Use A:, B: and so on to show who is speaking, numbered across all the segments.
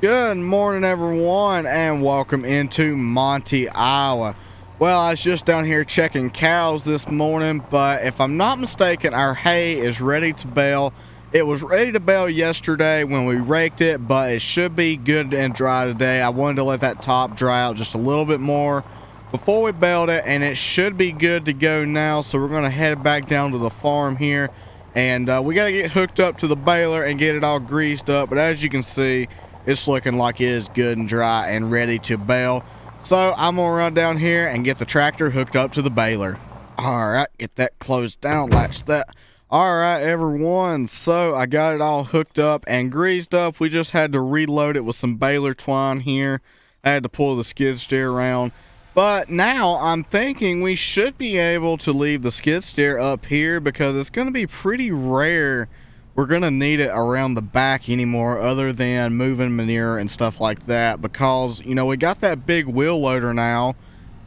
A: Good morning, everyone, and welcome into Monte, Iowa. Well, I was just down here checking cows this morning, but if I'm not mistaken, our hay is ready to bale. It was ready to bale yesterday when we raked it, but it should be good and dry today. I wanted to let that top dry out just a little bit more before we baled it, and it should be good to go now. So we're going to head back down to the farm here, and we got to get hooked up to the baler and get it all greased up. But as you can see, it's looking like it is good and dry and ready to bale. So I'm gonna run down here and get the tractor hooked up to the baler. All right, get that closed down, latch that. All right, everyone, so I got it all hooked up and greased up. We just had to reload it with some baler twine here. I had to pull the skid steer around, but now I'm thinking we should be able to leave the skid steer up here because it's going to be pretty rare we're going to need it around the back anymore, other than moving manure and stuff like that, because, you know, we got that big wheel loader now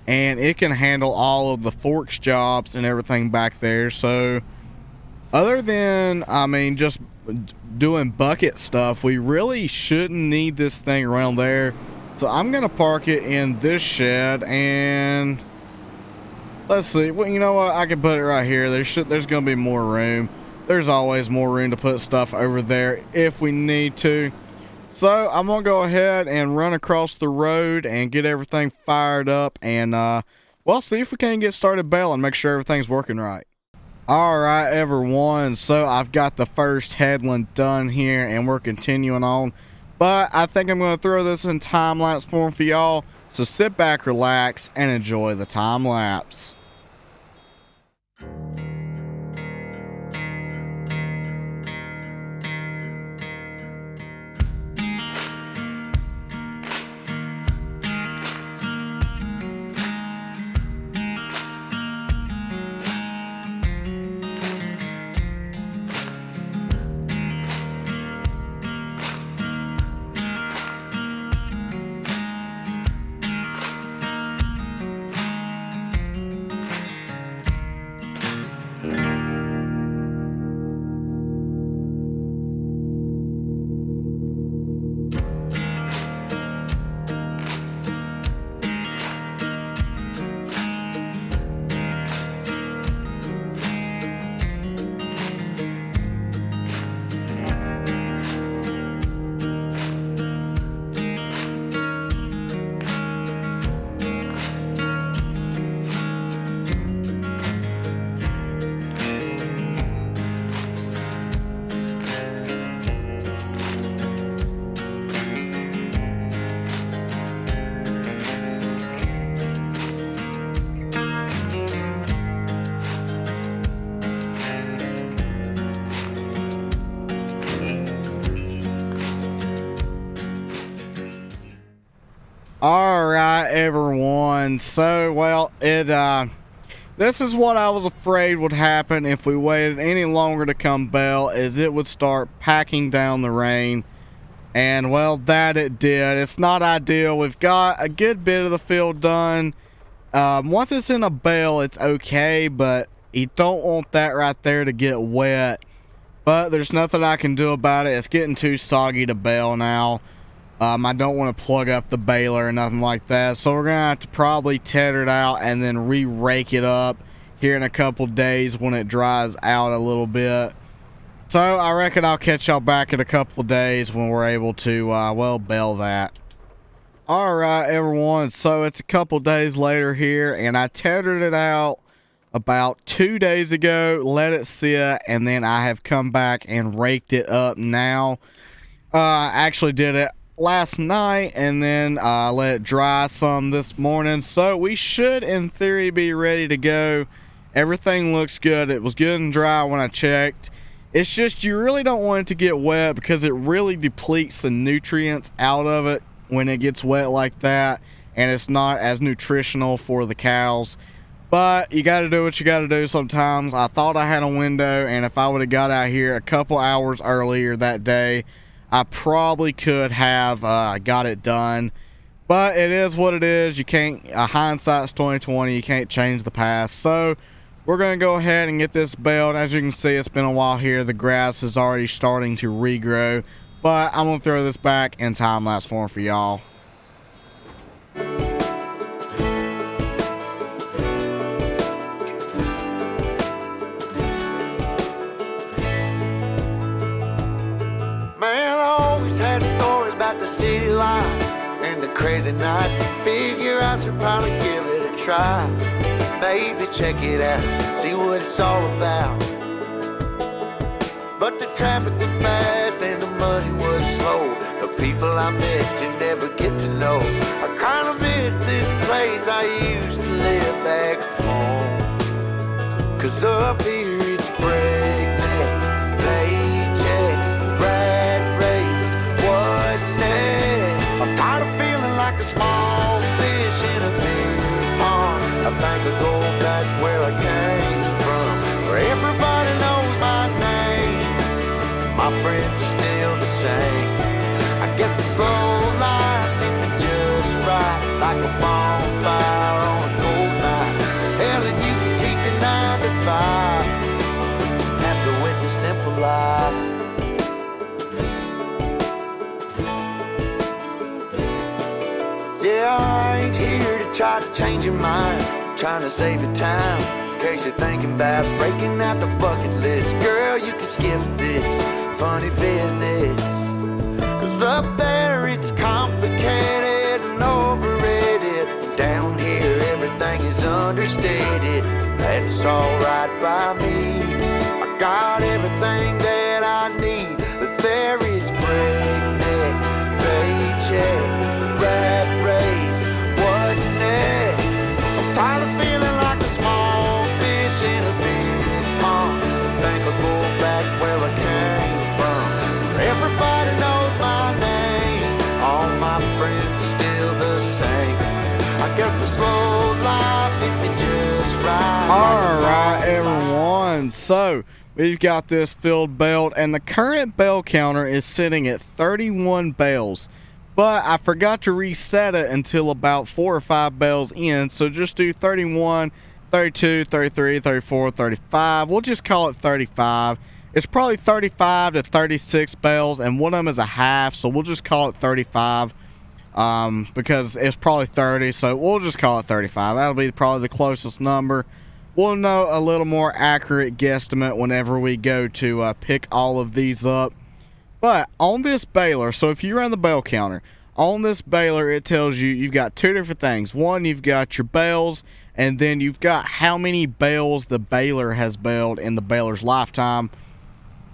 A: and it can handle all of the forks jobs and everything back there. So other than, I mean, just doing bucket stuff, we really shouldn't need this thing around there. So I'm going to park it in this shed, and let's see. Well, you know what? I can put it right here. There's going to be more room. There's always more room to put stuff over there if we need to. So I'm going to go ahead and run across the road and get everything fired up, and well, see if we can get started baling, make sure everything's working right. All right, everyone. So I've got the first headland done here, and we're continuing on. But I think I'm going to throw this in time-lapse form for y'all. So sit back, relax, and enjoy the time-lapse. All right, everyone. So, well, this is what I was afraid would happen if we waited any longer to come bale, is it would start packing down the rain. And, well, that it did. It's not ideal. We've got a good bit of the field done. Once it's in a bale, it's okay, but you don't want that right there to get wet. But there's nothing I can do about it. It's getting too soggy to bale now. I don't want to plug up the baler or nothing like that. So we're going to have to probably tether it out and then re-rake it up here in a couple days when it dries out a little bit. So I reckon I'll catch y'all back in a couple of days when we're able to, well, bale that. Alright, everyone. So it's a couple days later here, and I tethered it out about 2 days ago, let it sit, and then I have come back and raked it up now. I actually did it last night, and then let it dry some this morning, so we should in theory be ready to go. Everything looks good. It was good and dry when I checked. It's just you really don't want it to get wet because it really depletes the nutrients out of it when it gets wet like that, and it's not as nutritional for the cows. But you got to do what you got to do sometimes. I thought I had a window, and if I would have got out here a couple hours earlier that day, I probably could have got it done. But it is what it is. You can't, hindsight's 2020. You can't change the past. So we're going to go ahead and get this baled. As you can see, it's been a while here. The grass is already starting to regrow. but I'm gonna throw this back in time-lapse form for y'all.
B: Man, I always had stories about the city life and the crazy nights. Figure I should probably give it a try. Maybe check it out, see what it's all about. But the traffic was fast and the money was slow. The people I met you never get to know. I kinda miss this place I used to live back home. Cause up here it's breakneck, paycheck, rat race, what's next? I'm tired of feeling like a small fish in a big pond. I think I'll go back where I came from, where everybody knows my name. My friends are still the same. I guess the slow life hit me just right, like a bonfire on a cold night. Hell, and you can keep your 9 to 5. Happy with the simple life. Yeah, I ain't here to try to change your mind, trying to save your time, in case you're thinking about breaking out the bucket list. Girl, you can skip this funny business, cause up there it's complicated and overrated. Down here everything is understated. That's alright by me. I got everything that I need, but there is breakneck, paycheck, rat race, what's next? I'm tired of feeling like a small fish in a big pond. I think I'll go back where I came from, where everybody knows my name. All my friends are still the same. I guess the slow life hit me just right.
A: Alright, everyone, so we've got this filled belt, and the current bale counter is sitting at 31 bales. But I forgot to reset it until about 4 or 5 bales in, so just do 31, 32, 33, 34, 35. We'll just call it 35. It's probably 35 to 36 bales, and one of them is a half, so we'll just call it 35. Because it's probably 30, so we'll just call it 35. That'll be probably the closest number. We'll know a little more accurate guesstimate whenever we go to pick all of these up. But on this baler, so if you run the bale counter, on this baler it tells you you've got 2 different things. One, you've got your bales, and then you've got how many bales the baler has baled in the baler's lifetime.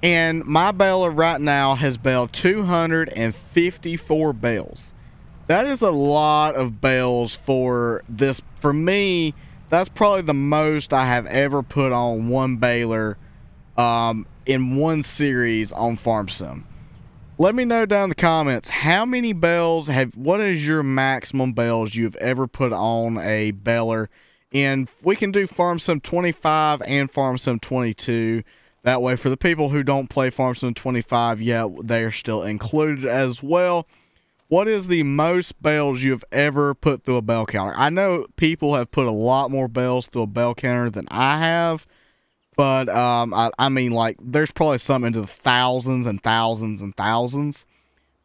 A: And my baler right now has baled 254 bales. That is a lot of bales for this. For me, that's probably the most I have ever put on one baler in one series on Farm Sim. Let me know down in the comments how many bales what is your maximum bales you've ever put on a baler. And we can do Farm Sim 25 and Farm Sim 22. That way, for the people who don't play Farm Sim 25 yet, they're still included as well. What is the most bales you've ever put through a bale counter? I know people have put a lot more bales through a bale counter than I have, but I mean, like, there's probably some into the thousands and thousands and thousands.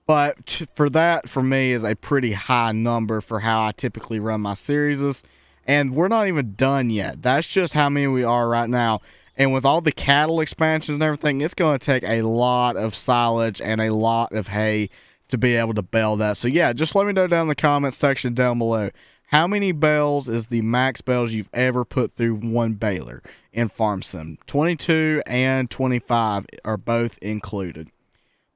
A: But for that, for me, is a pretty high number for how I typically run my series. And we're not even done yet. That's just how many we are right now. And with all the cattle expansions and everything, it's going to take a lot of silage and a lot of hay to be able to bale that. So yeah, just let me know down in the comments section down below, how many bales is the max bales you've ever put through one baler in Farm Sim. 22 and 25 are both included.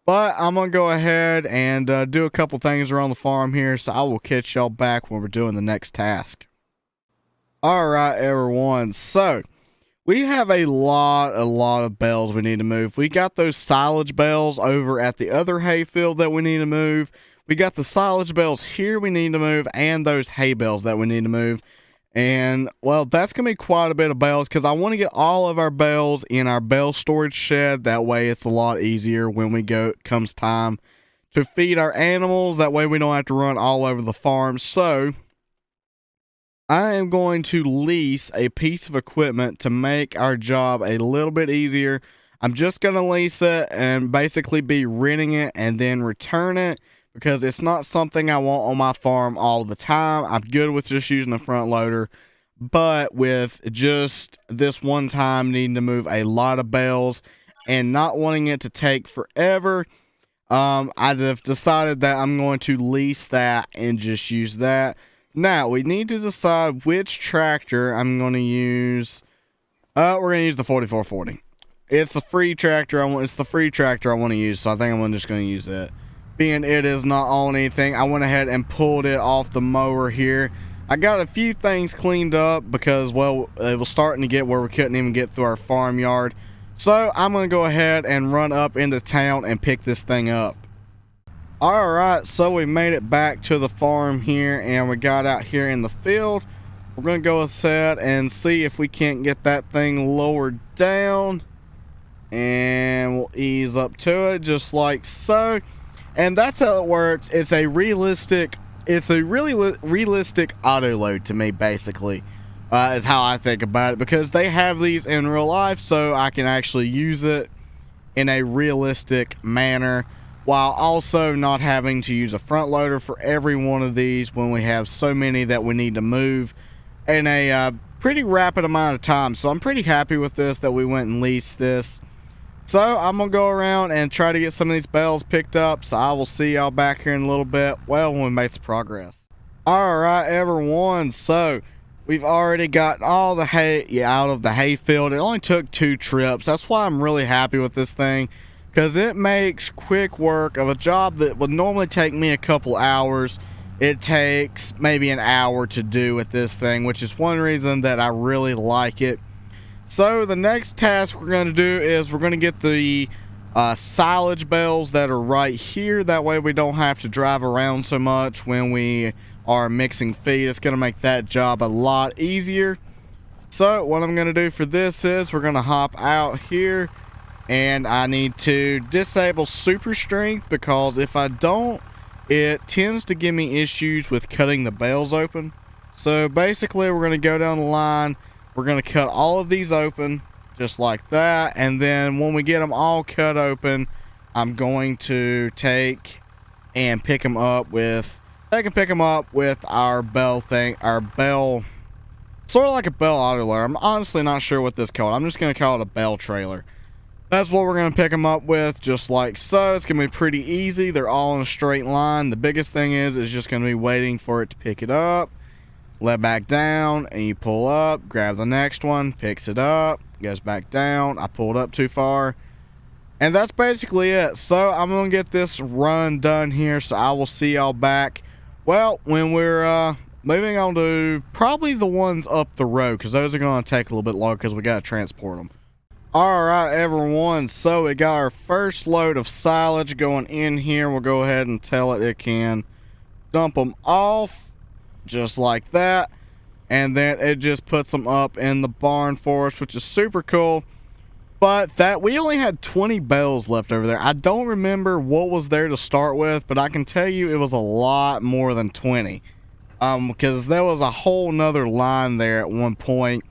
A: But I'm going to go ahead and do a couple things around the farm here, so I will catch y'all back when we're doing the next task. Alright, everyone, so we have a lot of bales we need to move. We got those silage bales over at the other hay field that we need to move. We got the silage bales here we need to move, and those hay bales that we need to move. And, well, that's going to be quite a bit of bales, because I want to get all of our bales in our bale storage shed. That way it's a lot easier when comes time to feed our animals. That way we don't have to run all over the farm. So I am going to lease a piece of equipment to make our job a little bit easier. I'm just going to lease it and basically be renting it and then return it, because it's not something I want on my farm all the time. I'm good with just using the front loader, but with just this one time needing to move a lot of bales and not wanting it to take forever, I've decided that I'm going to lease that and just use that. Now, we need to decide which tractor I'm going to use. We're going to use the 4440. It's the free tractor it's the free tractor I want to use, so I think I'm just going to use it. Being it is not on anything, I went ahead and pulled it off the mower here. I got a few things cleaned up because, well, it was starting to get where we couldn't even get through our farmyard. So I'm going to go ahead and run up into town and pick this thing up. Alright, so we made it back to the farm here, and we got out here in the field. We're going to go ahead and see if we can't get that thing lowered down. And we'll ease up to it just like so. And that's how it works. It's a really realistic auto load to me, basically, is how I think about it, because they have these in real life, so I can actually use it in a realistic manner while also not having to use a front loader for every one of these when we have so many that we need to move in a pretty rapid amount of time. So I'm pretty happy with this, that we went and leased this. So I'm going to go around and try to get some of these bales picked up. So I will see y'all back here in a little bit, well, when we make some progress. Alright, everyone. So we've already got all the hay out of the hay field. It only took 2 trips. That's why I'm really happy with this thing, because it makes quick work of a job that would normally take me a couple hours. It takes maybe an hour to do with this thing, which is one reason that I really like it. So the next task we're going to do is we're going to get the silage bales that are right here. That way we don't have to drive around so much when we are mixing feed. It's going to make that job a lot easier. So what I'm going to do for this is we're going to hop out here, and I need to disable super strength, because if I don't, it tends to give me issues with cutting the bales open. So basically we're going to go down the line. We're going to cut all of these open just like that, and then when we get them all cut open, I'm going to take and pick them up with our bell thing, our bell, sort of like a bell auto loader. I'm honestly not sure what this is called. I'm just going to call it a bell trailer. That's what we're going to pick them up with, just like so. It's going to be pretty easy. They're all in a straight line. The biggest thing is just going to be waiting for it to pick it up, let back down, and you pull up, grab the next one, picks it up, goes back down. I pulled up too far, and that's basically it. So I'm going to get this run done here, so I will see y'all back, well, when we're moving on to probably the ones up the road, because those are going to take a little bit longer because we got to transport them. Alright, everyone, so we got our first load of silage going in here. We'll go ahead and tell it can dump them off just like that, and then it just puts them up in the barn for us, which is super cool. But that we only had 20 bales left over there. I don't remember what was there to start with, but I can tell you it was a lot more than 20, because there was a whole nother line there at one point.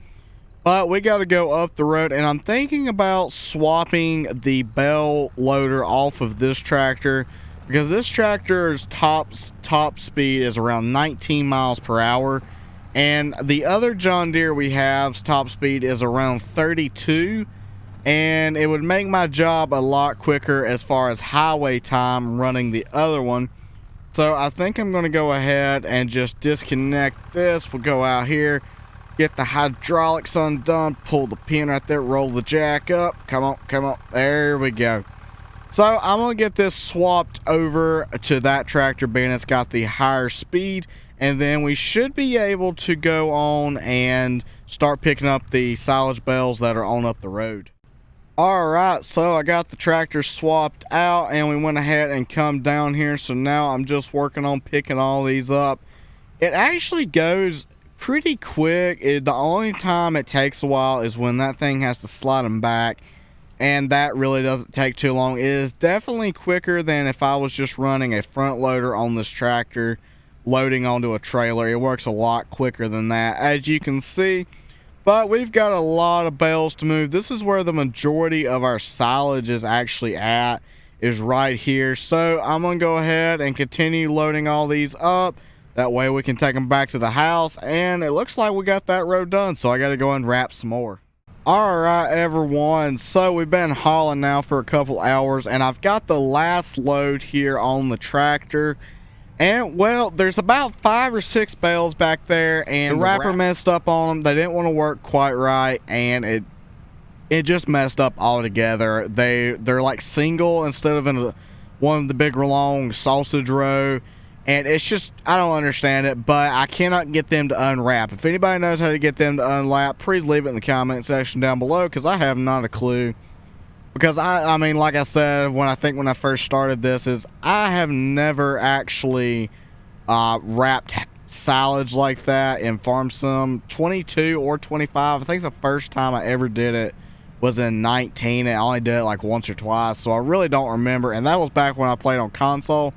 A: But we got to go up the road, and I'm thinking about swapping the bale loader off of this tractor, because this tractor's top speed is around 19 miles per hour, and the other John Deere we have's top speed is around 32, and it would make my job a lot quicker as far as highway time running the other one. So I think I'm going to go ahead and just disconnect this. We'll go out here, get the hydraulics undone, pull the pin right there, roll the jack up. Come on, there we go. So I'm going to get this swapped over to that tractor, being it's got the higher speed, and then we should be able to go on and start picking up the silage bales that are on up the road. Alright, so I got the tractor swapped out, and we went ahead and come down here. So now I'm just working on picking all these up. It actually goes pretty quick. The only time it takes a while is when that thing has to slide them back, and that really doesn't take too long. It is definitely quicker than if I was just running a front loader on this tractor loading onto a trailer. It works a lot quicker than that, as you can see. But we've got a lot of bales to move. This is where the majority of our silage is actually at, is right here. So I'm gonna go ahead and continue loading all these up. That way we can take them back to the house, and it looks like we got that road done, so I gotta go and wrap some more. All right, everyone, so we've been hauling now for a couple hours, and I've got the last load here on the tractor. And well, there's about 5 or 6 bales back there, and the wrapper messed up on them. They didn't want to work quite right, and it just messed up altogether. They're like single instead of in one of the big long sausage row, and it's just, I don't understand it, but I cannot get them to unwrap. If anybody knows how to get them to unwrap, please leave it in the comment section down below, because I have not a clue. Because I mean, like I said, when I first started this, is I have never actually wrapped silage like that in farm sim 22 or 25. I think the first time I ever did it was in 19, and I only did it like once or twice, so I really don't remember, and that was back when I played on console.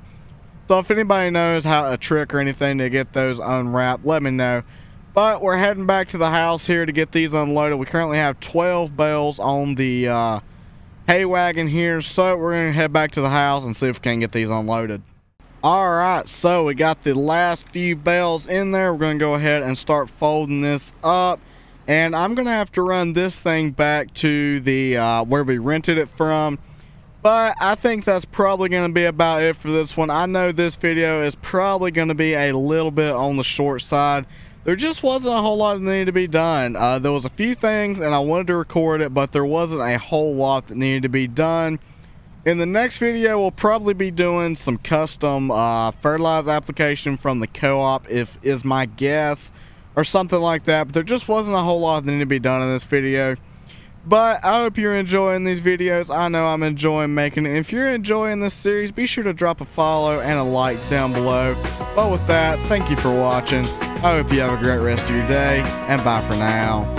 A: So if anybody knows how a trick or anything to get those unwrapped, let me know. But we're heading back to the house here to get these unloaded. We currently have 12 bales on the hay wagon here, so we're gonna head back to the house and see if we can get these unloaded. All right, so we got the last few bales in there. We're gonna go ahead and start folding this up, and I'm gonna have to run this thing back to the where we rented it from. But I think that's probably going to be about it for this one. I know this video is probably going to be a little bit on the short side. There just wasn't a whole lot that needed to be done. There was a few things, and I wanted to record it, but there wasn't a whole lot that needed to be done. In the next video, we'll probably be doing some custom fertilizer application from the co-op, is my guess, or something like that. But there just wasn't a whole lot that needed to be done in this video. But I hope you're enjoying these videos. I know I'm enjoying making it. If you're enjoying this series, be sure to drop a follow and a like down below. But with that, thank you for watching. I hope you have a great rest of your day, and bye for now.